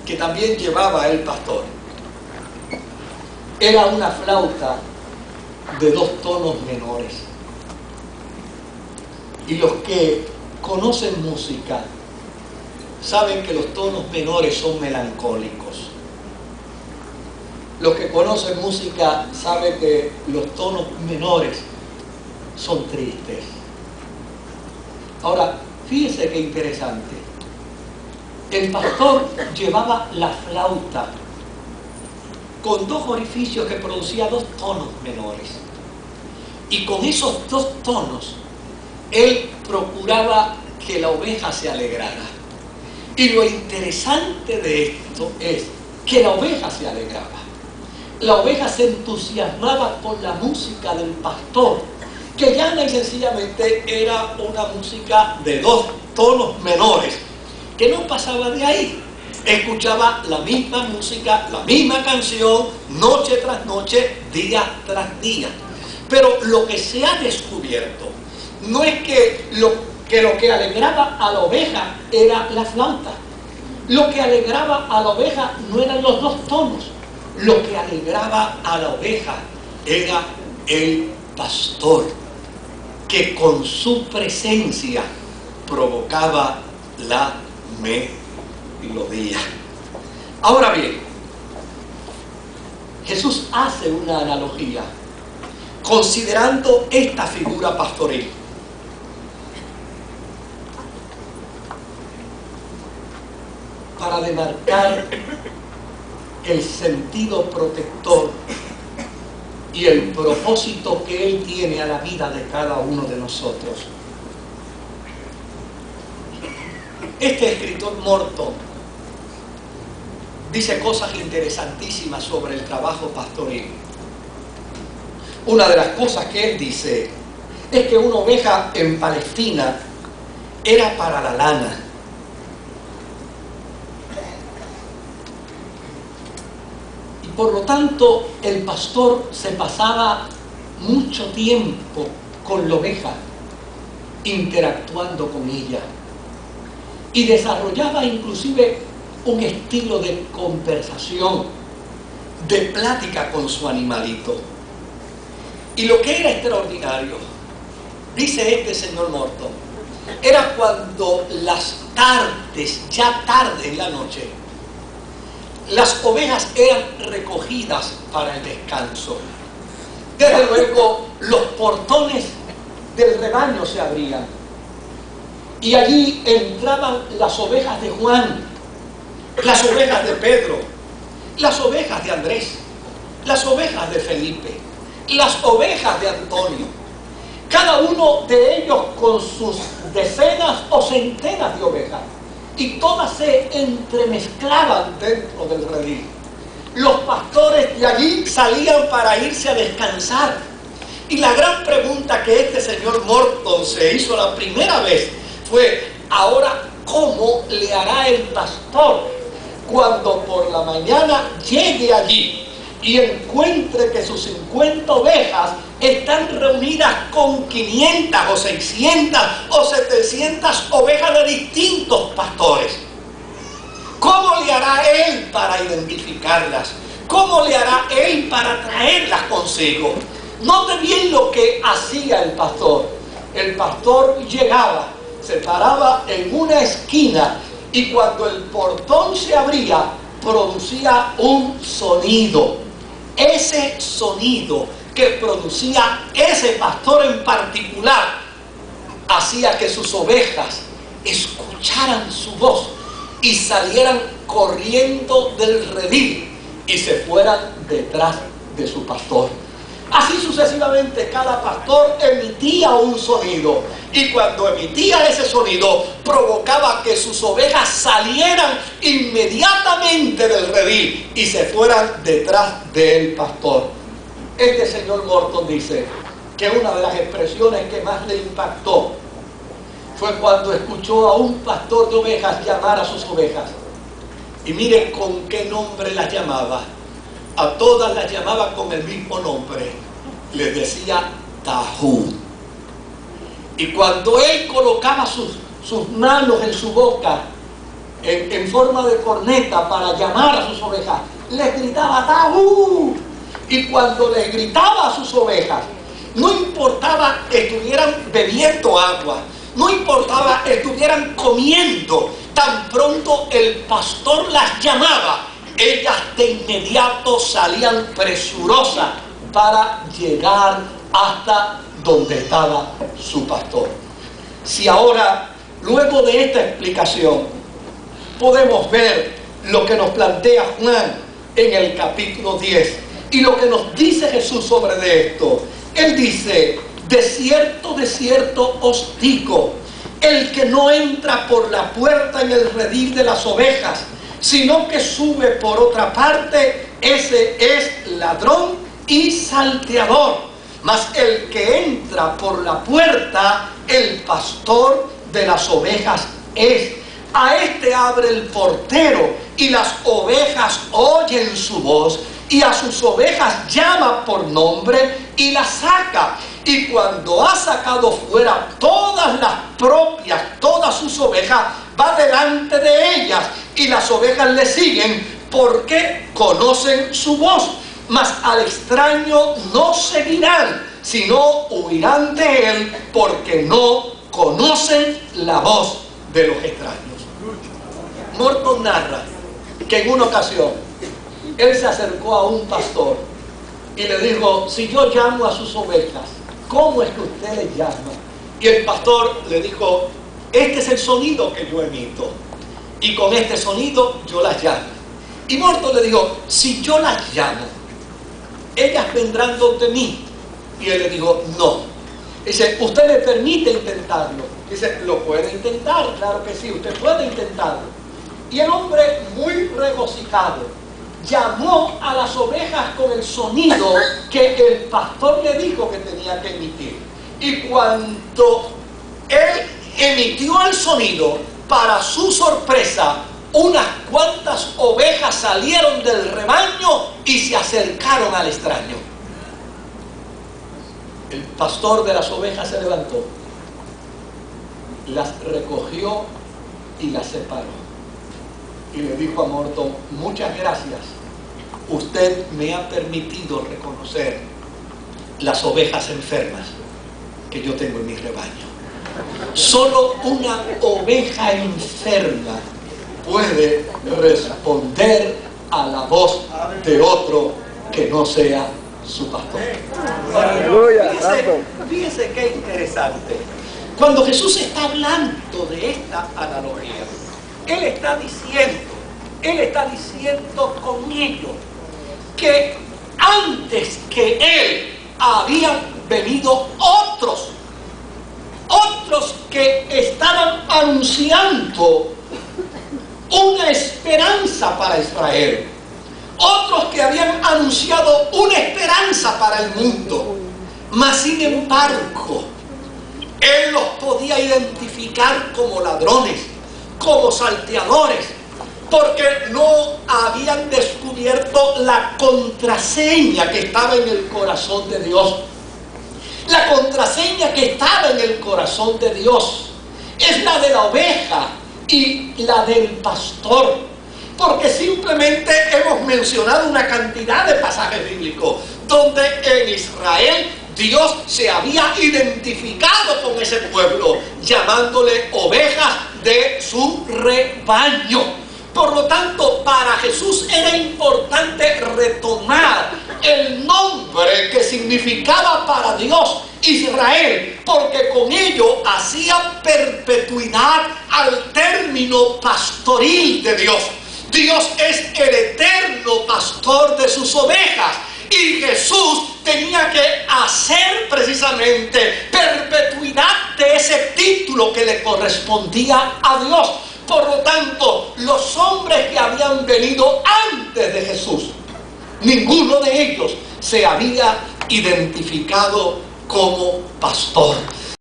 que también llevaba el pastor era una flauta de 2 tonos menores. Y los que conocen música saben que los tonos menores son melancólicos. Los que conocen música saben que los tonos menores son tristes. Ahora, fíjense qué interesante. El pastor llevaba la flauta con 2 orificios que producía 2 tonos menores. Y con esos 2 tonos, él procuraba que la oveja se alegrara. Y lo interesante de esto es que la oveja se alegraba. La oveja se entusiasmaba con la música del pastor, que llana y sencillamente era una música de 2 tonos menores, que no pasaba de ahí. Escuchaba la misma música, la misma canción, noche tras noche, día tras día. Pero lo que se ha descubierto no es que lo que alegraba a la oveja era la flauta. Lo que alegraba a la oveja no eran los 2 tonos. Lo que alegraba a la oveja era el pastor, que con su presencia provocaba la melodía. Ahora bien, Jesús hace una analogía considerando esta figura pastoril. Para demarcar el sentido protector y el propósito que Él tiene a la vida de cada uno de nosotros. Este escritor Morton dice cosas interesantísimas sobre el trabajo pastoril. Una de las cosas que él dice es que una oveja en Palestina era para la lana. Y por lo tanto, el pastor se pasaba mucho tiempo con la oveja, interactuando con ella. Y desarrollaba inclusive un estilo de conversación, de plática con su animalito. Y lo que era extraordinario, dice este señor Morton, era cuando las tardes, ya tarde en la noche, las ovejas eran recogidas para el descanso. Desde luego, los portones del rebaño se abrían. Y allí entraban las ovejas de Juan, las ovejas de Pedro, las ovejas de Andrés, las ovejas de Felipe, las ovejas de Antonio. Cada uno de ellos con sus decenas o centenas de ovejas. Y todas se entremezclaban dentro del redil. Los pastores de allí salían para irse a descansar. Y la gran pregunta que este señor Morton se hizo la primera vez fue: ahora, ¿cómo le hará el pastor cuando por la mañana llegue allí y encuentre que sus 50 ovejas están reunidas con 500 o 600 o 700 ovejas de distintos pastores? ¿Cómo le hará él para identificarlas? ¿Cómo le hará él para traerlas consigo? Note bien lo que hacía el pastor. El pastor llegaba, se paraba en una esquina y cuando el portón se abría, producía un sonido. Ese sonido que producía ese pastor en particular hacía que sus ovejas escucharan su voz y salieran corriendo del redil y se fueran detrás de su pastor. Así sucesivamente, cada pastor emitía un sonido, y cuando emitía ese sonido provocaba que sus ovejas salieran inmediatamente del redil y se fueran detrás del pastor. Este señor Morton dice que una de las expresiones que más le impactó fue cuando escuchó a un pastor de ovejas llamar a sus ovejas. Y miren con qué nombre las llamaba. A todas las llamaba con el mismo nombre. Les decía Tajú. Y cuando él colocaba sus manos en su boca en forma de corneta para llamar a sus ovejas, les gritaba ¡Tabú! Y cuando les gritaba a sus ovejas, no importaba que estuvieran bebiendo agua, no importaba que estuvieran comiendo, tan pronto el pastor las llamaba, ellas de inmediato salían presurosas para llegar hasta donde estaba su pastor. Si ahora, luego de esta explicación, podemos ver lo que nos plantea Juan en el capítulo 10 y lo que nos dice Jesús sobre esto. Él dice: de cierto os digo, el que no entra por la puerta en el redil de las ovejas, sino que sube por otra parte, ese es ladrón y salteador. Mas el que entra por la puerta, el pastor de las ovejas es. A este abre el portero, y las ovejas oyen su voz, y a sus ovejas llama por nombre y las saca. Y cuando ha sacado fuera todas las propias, todas sus ovejas, va delante de ellas, y las ovejas le siguen porque conocen su voz. Mas al extraño no seguirán, sino huirán de él, porque no conocen la voz de los extraños. Morton narra que en una ocasión él se acercó a un pastor y le dijo: si yo llamo a sus ovejas, ¿cómo es que usted les llama? Y el pastor le dijo: este es el sonido que yo emito, y con este sonido yo las llamo. Y Morton le dijo: si yo las llamo, ellas vendrán donde mí. Y él le dijo: no. Dice: ¿usted le permite intentarlo? Dice: lo puede intentar, claro que sí, usted puede intentarlo. Y el hombre, muy regocijado, llamó a las ovejas con el sonido que el pastor le dijo que tenía que emitir. Y cuando él emitió el sonido, para su sorpresa, unas cuantas ovejas salieron del rebaño y se acercaron al extraño. El pastor de las ovejas se levantó, las recogió y las separó. Y le dijo a Morton: muchas gracias, usted me ha permitido reconocer las ovejas enfermas que yo tengo en mi rebaño. Solo una oveja enferma puede responder a la voz de otro que no sea su pastor. Fíjese qué interesante. Cuando Jesús está hablando de esta analogía, Él está diciendo con ello que antes que Él habían venido otros que estaban anunciando una esperanza para Israel, otros que habían anunciado una esperanza para el mundo. Mas sin embargo, Él los podía identificar como ladrones, como salteadores, porque no habían descubierto la contraseña que estaba en el corazón de Dios. La contraseña que estaba en el corazón de Dios es la de la oveja y la del pastor, porque simplemente hemos mencionado una cantidad de pasajes bíblicos donde en Israel Dios se había identificado con ese pueblo, llamándole ovejas de su rebaño. Por lo tanto, para Jesús era importante retomar el nombre que significaba para Dios Israel, porque con ello hacía perpetuidad al término pastoril de Dios. Dios es el eterno pastor de sus ovejas, y Jesús tenía que hacer precisamente perpetuidad de ese título que le correspondía a Dios. Por lo tanto, los hombres que habían venido antes de Jesús, ninguno de ellos se había identificado como pastor.